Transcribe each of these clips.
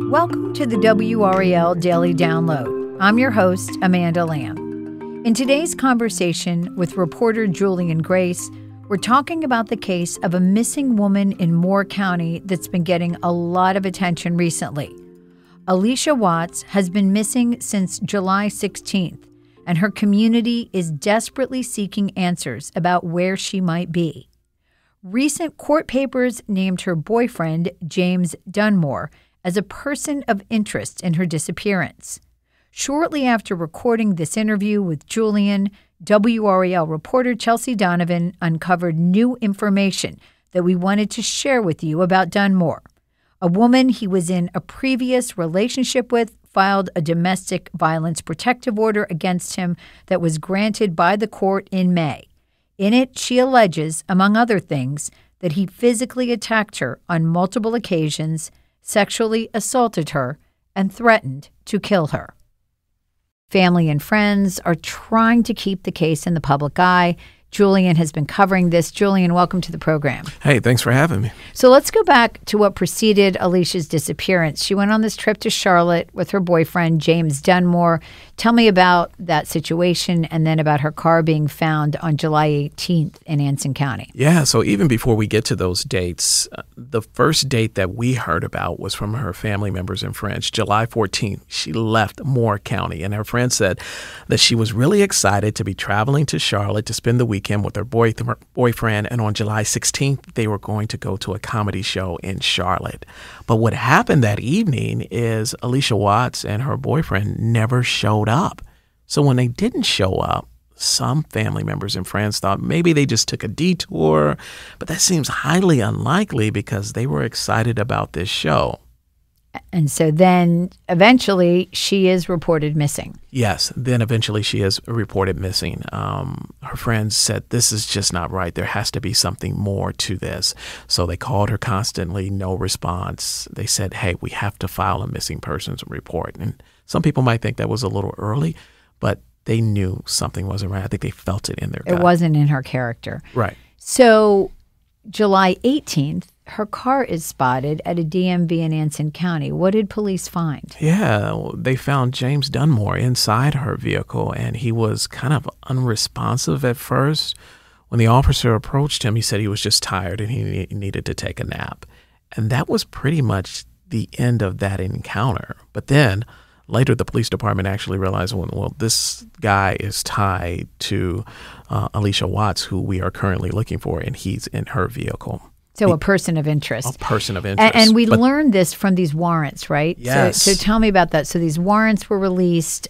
Welcome to the WRAL Daily Download. I'm your host, Amanda Lamb. In today's conversation with reporter Julian Grace, we're talking about the case of a missing woman in Moore County that's been getting a lot of attention recently. Allisha Watts has been missing since July 16th, and her community is desperately seeking answers about where she might be. Recent court papers named her boyfriend, James Dunmore, as a person of interest in her disappearance. Shortly after recording this interview with Julian, WRAL reporter Chelsea Donovan uncovered new information that we wanted to share with you about Dunmore. A woman he was in a previous relationship with filed a domestic violence protective order against him that was granted by the court in May. In it, she alleges, among other things, that he physically attacked her on multiple occasions, sexually assaulted her, and threatened to kill her. Family and friends are trying to keep the case in the public eye. Julian has been covering this. Julian, welcome to the program. Hey, thanks for having me. So let's go back to what preceded Allisha's disappearance. She went on this trip to Charlotte with her boyfriend, James Dunmore. Tell me about that situation and then about her car being found on July 18th in Anson County. Yeah, so even before we get to those dates, the first date that we heard about was from her family members and friends. July 14th, she left Moore County, and her friend said that she was really excited to be traveling to Charlotte to spend the weekend with her boyfriend, and on July 16th, they were going to go to a comedy show in Charlotte. But what happened that evening is Allisha Watts and her boyfriend never showed up. So when they didn't show up, some family members and friends thought maybe they just took a detour, but that seems highly unlikely because they were excited about this show. And so then eventually she is reported missing. Yes, then eventually she is reported missing. Her friends said, this is just not right. There has to be something more to this. So they called her constantly, no response. They said, hey, we have to file a missing persons report. And some people might think that was a little early, but they knew something wasn't right. I think they felt it in their gut. It wasn't in her character. Right. So July 18th, her car is spotted at a DMV in Anson County. What did police find? Yeah, they found James Dunmore inside her vehicle, and he was kind of unresponsive at first. When the officer approached him, he said he was just tired and he needed to take a nap. And that was pretty much the end of that encounter. But then later, the police department actually realized, well, this guy is tied to Allisha Watts, who we are currently looking for, and he's in her vehiul. So a person of interest. A person of interest. And we learned this from these warrants, right? Yes. So tell me about that. So these warrants were released.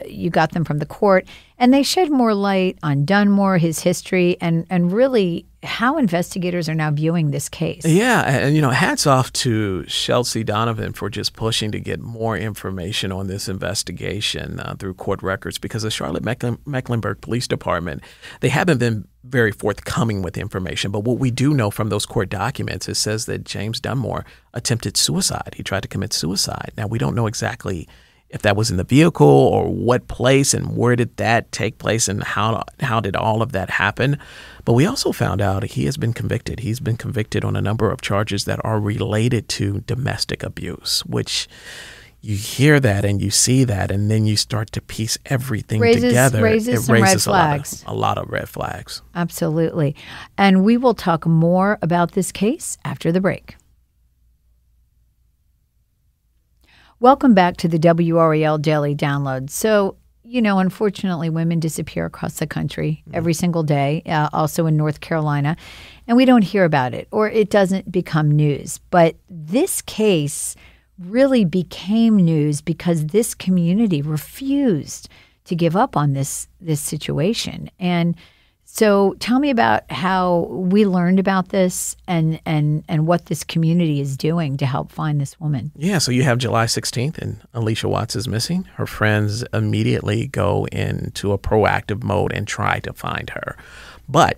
You got them from the court, and they shed more light on Dunmore, his history, and really how investigators are now viewing this case. Yeah, and hats off to Chelsea Donovan for just pushing to get more information on this investigation through court records, because the Charlotte Mecklenburg Police Department, they haven't been very forthcoming with information. But what we do know from those court documents, it says that James Dunmore attempted suicide. He tried to commit suicide. Now, we don't know exactly if that was in the vehicle or what place and where did that take place and how did all of that happen. But we also found out he has been convicted. He's been convicted on a number of charges that are related to domestic abuse, which you hear that and you see that and then you start to piece everything together. It raises some red flags. A lot of red flags. Absolutely. And we will talk more about this case after the break. Welcome back to the WRAL Daily Download. So, unfortunately, women disappear across the country every single day, also in North Carolina, and we don't hear about it or it doesn't become news. But this case really became news because this community refused to give up on this situation. And so tell me about how we learned about this and what this community is doing to help find this woman. Yeah, so you have July 16th and Allisha Watts is missing. Her friends immediately go into a proactive mode and try to find her. But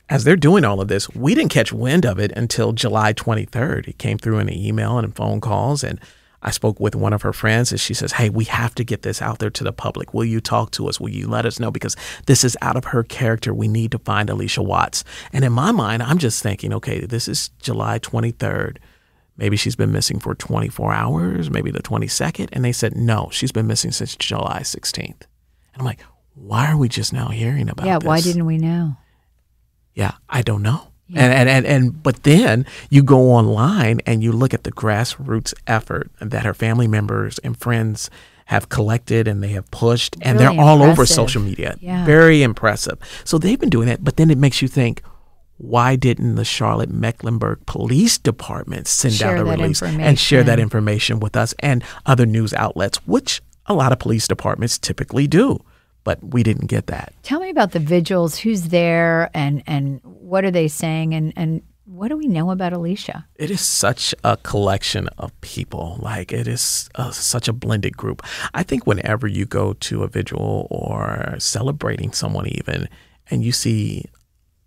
as they're doing all of this, we didn't catch wind of it until July 23rd. It came through in an email and in phone calls, and I spoke with one of her friends and she says, hey, we have to get this out there to the public. Will you talk to us? Will you let us know? Because this is out of her character. We need to find Allisha Watts. And in my mind, I'm just thinking, okay, this is July 23rd. maybe she's been missing for 24 hours, maybe the 22nd. And they said, no, she's been missing since July 16th. And I'm like, why are we just now hearing about this? Yeah, why didn't we know? Yeah, I don't know. Yeah. But then you go online and you look at the grassroots effort that her family members and friends have collected and they have pushed, and really they're all impressive. over social media. Yeah. Very impressive. So they've been doing that, but then it makes you think, why didn't the Charlotte-Mecklenburg Police Department send out a release and share that information with us and other news outlets, which a lot of police departments typically do? But we didn't get that. Tell me about the vigils. Who's there and what are they saying? And what do we know about Allisha? It is such a collection of people. Like, it is such a blended group. I think whenever you go to a vigil or celebrating someone even, and you see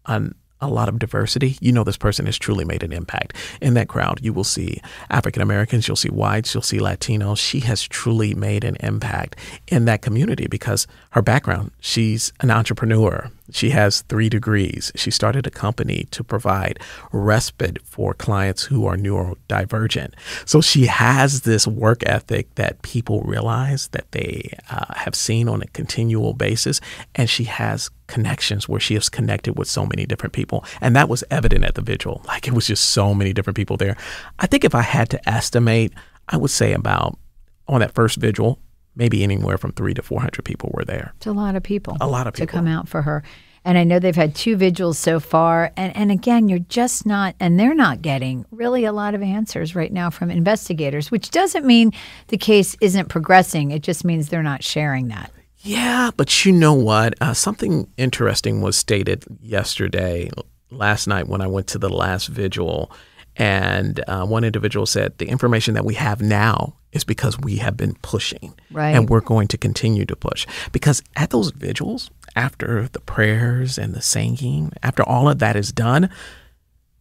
a lot of diversity, you know this person has truly made an impact. In that crowd, you will see African Americans, you'll see whites, you'll see Latinos. She has truly made an impact in that community because her background, she's an entrepreneur. She has 3 degrees. She started a company to provide respite for clients who are neurodivergent. So she has this work ethic that people realize that they have seen on a continual basis. And she has connections where she has connected with so many different people. And that was evident at the vigil. Like, it was just so many different people there. I think if I had to estimate, I would say about, on that first vigil, maybe anywhere from 300 to 400 people were there. It's a lot of people. A lot of people. To come out for her. And I know they've had 2 vigils so far. And again, you're just not, and they're not getting really a lot of answers right now from investigators, which doesn't mean the case isn't progressing. It just means they're not sharing that. Yeah, but you know what? Something interesting was stated last night when I went to the last vigil. And one individual said the information that we have now is because we have been pushing. Right. And we're going to continue to push. Because at those vigils, after the prayers and the singing, after all of that is done,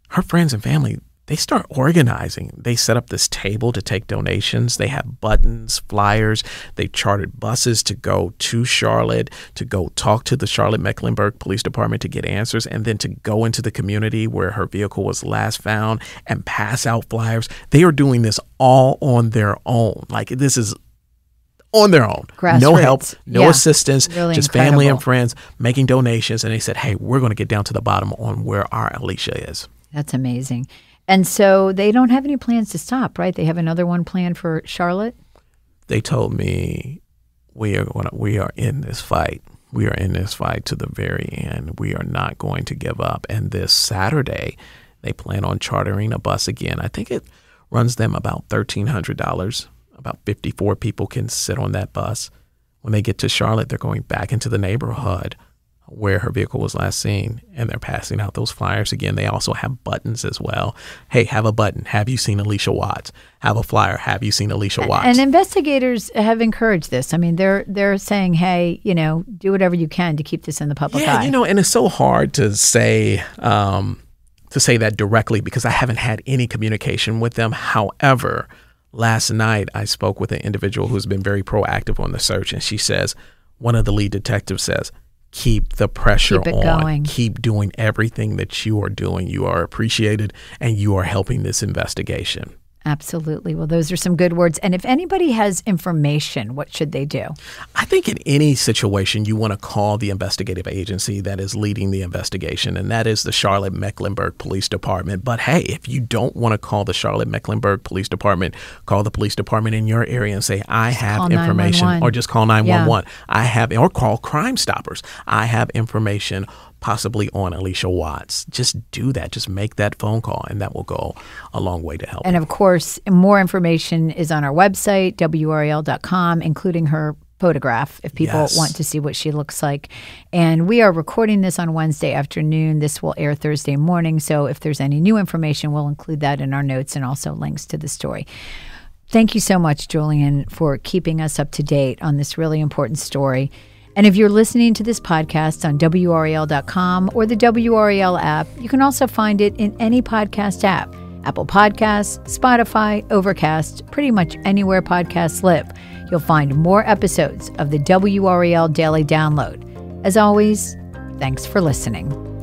her friends and family, they start organizing. They set up this table to take donations. They have buttons, flyers. They chartered buses to go to Charlotte, to go talk to the Charlotte-Mecklenburg Police Department to get answers, and then to go into the community where her vehicle was last found and pass out flyers. They are doing this all on their own. Like, this is on their own. Grassroots. No help, no assistance, really just incredible. family and friends making donations. And they said, hey, we're going to get down to the bottom on where our Allisha is. That's amazing. And so they don't have any plans to stop, right? They have another one planned for Charlotte? They told me we are in this fight. We are in this fight to the very end. We are not going to give up. And this Saturday, they plan on chartering a bus again. I think it runs them about $1,300. About 54 people can sit on that bus. When they get to Charlotte, they're going back into the neighborhood where her vehicle was last seen, and they're passing out those flyers again. They also have buttons as well. Hey, have a button. Have you seen Allisha Watts? Have a flyer. Have you seen Allisha Watts? And investigators have encouraged this. I mean, they're saying, hey, do whatever you can to keep this in the public eye. Yeah, and it's so hard to say that directly because I haven't had any communication with them. However, last night I spoke with an individual who's been very proactive on the search, and she says, one of the lead detectives says, keep the pressure on. Going. Keep doing everything that you are doing. You are appreciated, and you are helping this investigation. Absolutely. Well, those are some good words. And if anybody has information, what should they do? I think in any situation, you want to call the investigative agency that is leading the investigation, and that is the Charlotte-Mecklenburg Police Department. But hey, if you don't want to call the Charlotte-Mecklenburg Police Department, call the police department in your area and say, I have information, 911. or just call 911. Or call Crime Stoppers. I have information possibly on Allisha Watts. Just do that. Just make that phone call, and that will go a long way to help. And of course, more information is on our website, WRAL.com, including her photograph if people want to see what she looks like. And we are recording this on Wednesday afternoon. This will air Thursday morning. So if there's any new information, we'll include that in our notes and also links to the story. Thank you so much, Julian, for keeping us up to date on this really important story. And if you're listening to this podcast on WRAL.com or the WRAL app, you can also find it in any podcast app. Apple Podcasts, Spotify, Overcast, pretty much anywhere podcasts live. You'll find more episodes of the WRAL Daily Download. As always, thanks for listening.